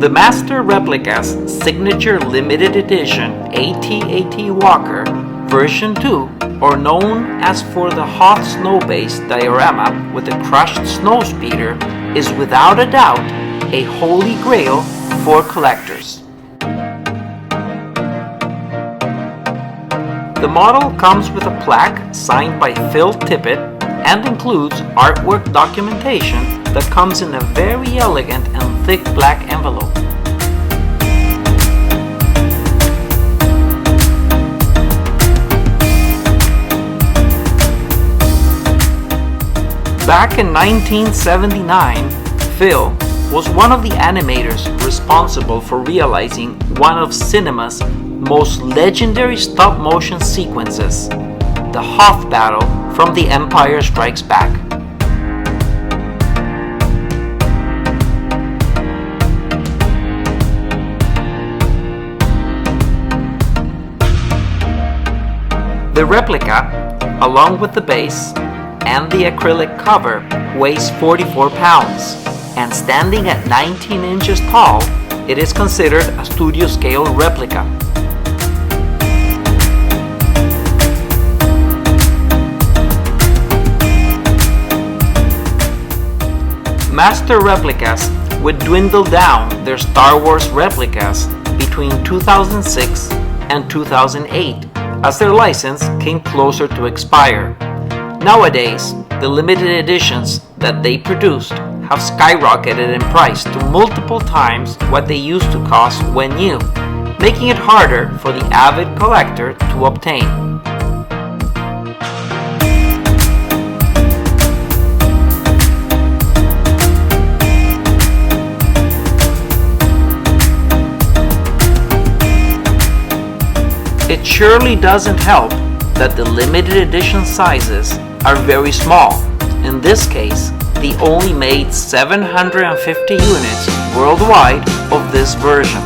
The Master Replicas Signature Limited Edition AT-AT Walker version 2, or known as for the Hoth Snow Base diorama with the crushed snow speeder, is without a doubt a holy grail for collectors. The model comes with a plaque signed by Phil Tippett and includes artwork documentation that comes in a very elegant and thick black envelope. Back in 1979, Phil was one of the animators responsible for realizing one of cinema's most legendary stop-motion sequences, the Hoth battle from The Empire Strikes Back. The replica, along with the base and the acrylic cover, weighs 44 pounds, and standing at 19 inches tall, it is considered a studio-scale replica. Master Replicas would dwindle down their Star Wars replicas between 2006 and 2008 as their license came closer to expire. Nowadays, the limited editions that they produced have skyrocketed in price to multiple times what they used to cost when new, making it harder for the avid collector to obtain. It surely doesn't help that the limited edition sizes are very small. In this case, they only made 750 units worldwide of this version.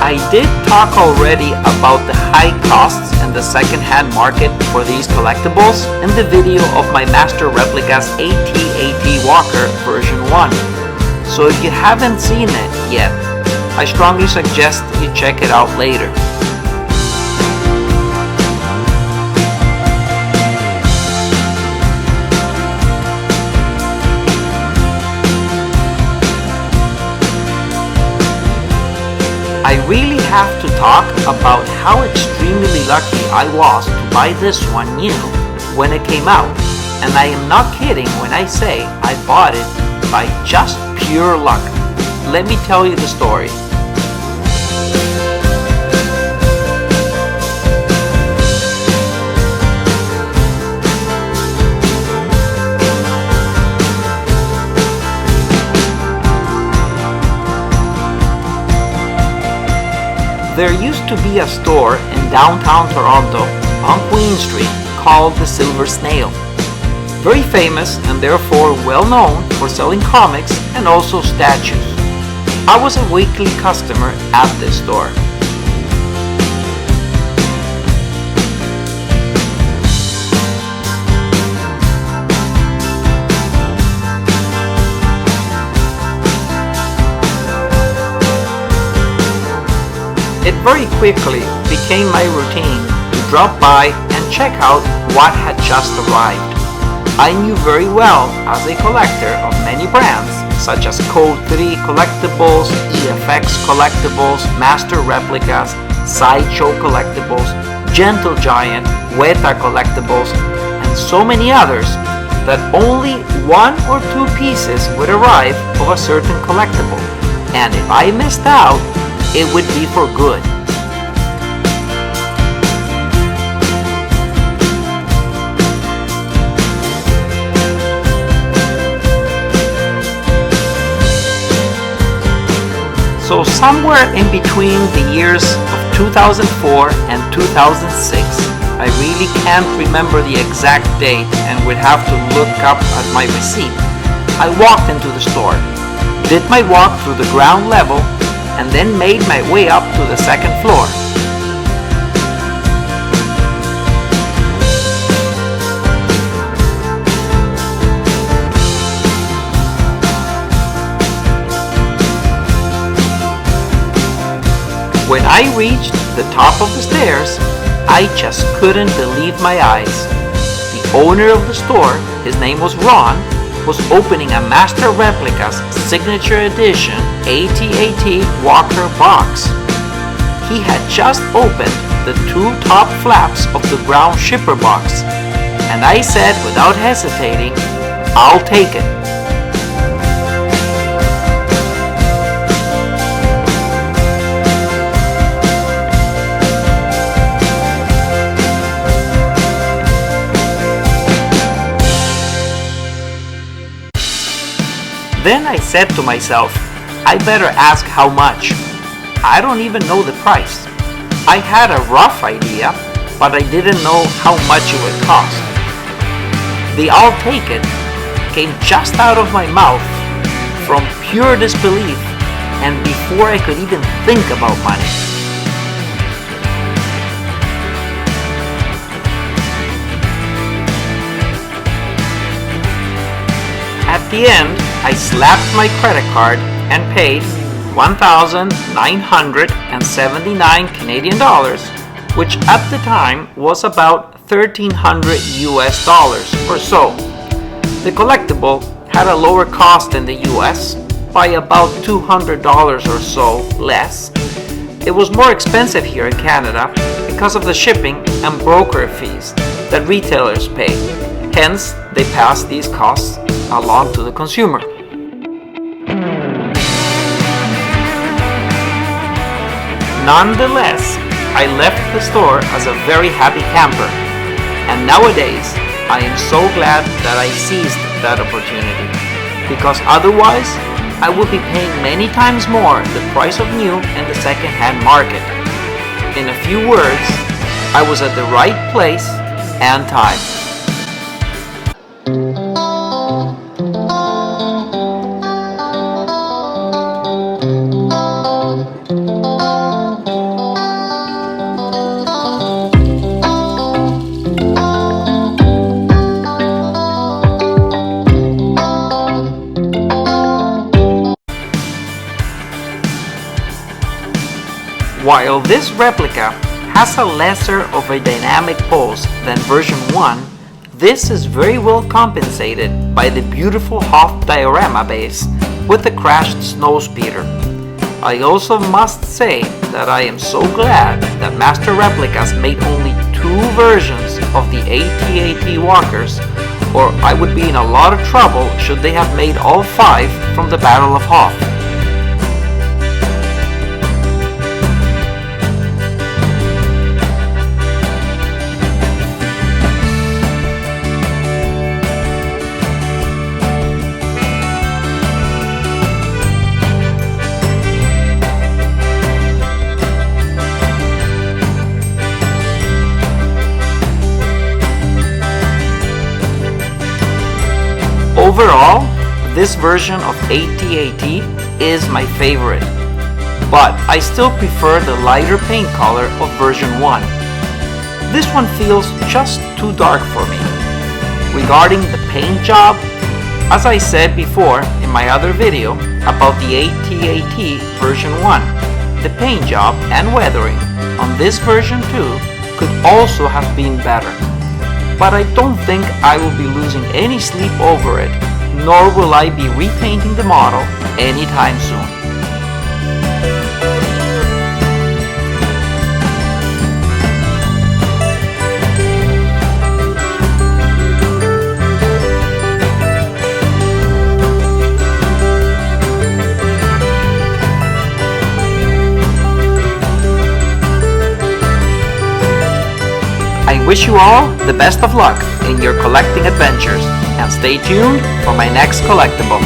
I did talk already about the high costs in the second-hand market for these collectibles in the video of my Master Replicas AT-AT Walker version 1. So if you haven't seen it yet, I strongly suggest you check it out later. I really have to talk about how extremely lucky I was to buy this one new when it came out, and I am not kidding when I say I bought it by just pure luck. Let me tell you the story. There used to be a store in downtown Toronto on Queen Street called the Silver Snail. Very famous and therefore well known for selling comics and also statues. I was a weekly customer at this store. It very quickly became my routine to drop by and check out what had just arrived. I knew very well as a collector of many brands such as Code 3 Collectibles, EFX Collectibles, Master Replicas, Sideshow Collectibles, Gentle Giant, Weta Collectibles, and so many others, that only one or two pieces would arrive of a certain collectible, and if I missed out, it would be for good. So somewhere in between the years of 2004 and 2006, I really can't remember the exact date and would have to look up at my receipt, I walked into the store, did my walk through the ground level, and then made my way up to the second floor. When I reached the top of the stairs, I just couldn't believe my eyes. The owner of the store, his name was Ron, was opening a Master Replicas Signature Edition AT-AT Walker box. He had just opened the two top flaps of the brown shipper box, and I said without hesitating, "I'll take it." Then I said to myself, I better ask how much. I don't even know the price. I had a rough idea, but I didn't know how much it would cost. The "I'll take it" came just out of my mouth from pure disbelief and before I could even think about money. At the end, I slapped my credit card and paid $1,979 Canadian dollars, which at the time was about $1,300 US or so. The collectible had a lower cost in the US by about $200 or so less. It was more expensive here in Canada because of the shipping and broker fees that retailers pay. Hence, they pass these costs along to the consumer. Nonetheless, I left the store as a very happy camper, and nowadays I am so glad that I seized that opportunity, because otherwise I would be paying many times more the price of new in the second-hand market. In a few words, I was at the right place and time. While this replica has a lesser of a dynamic pulse than version 1, this is very well compensated by the beautiful Hoth diorama base with the crashed snowspeeder. I also must say that I am so glad that Master Replicas made only 2 versions of the AT-AT walkers, or I would be in a lot of trouble should they have made all 5 from the Battle of Hoth. Overall, this version of AT-AT is my favorite, but I still prefer the lighter paint color of version 1. This one feels just too dark for me. Regarding the paint job, as I said before in my other video about the AT-AT version 1, the paint job and weathering on this version 2 could also have been better. But I don't think I will be losing any sleep over it, nor will I be repainting the model anytime soon. I wish you all the best of luck in your collecting adventures, and stay tuned for my next collectible.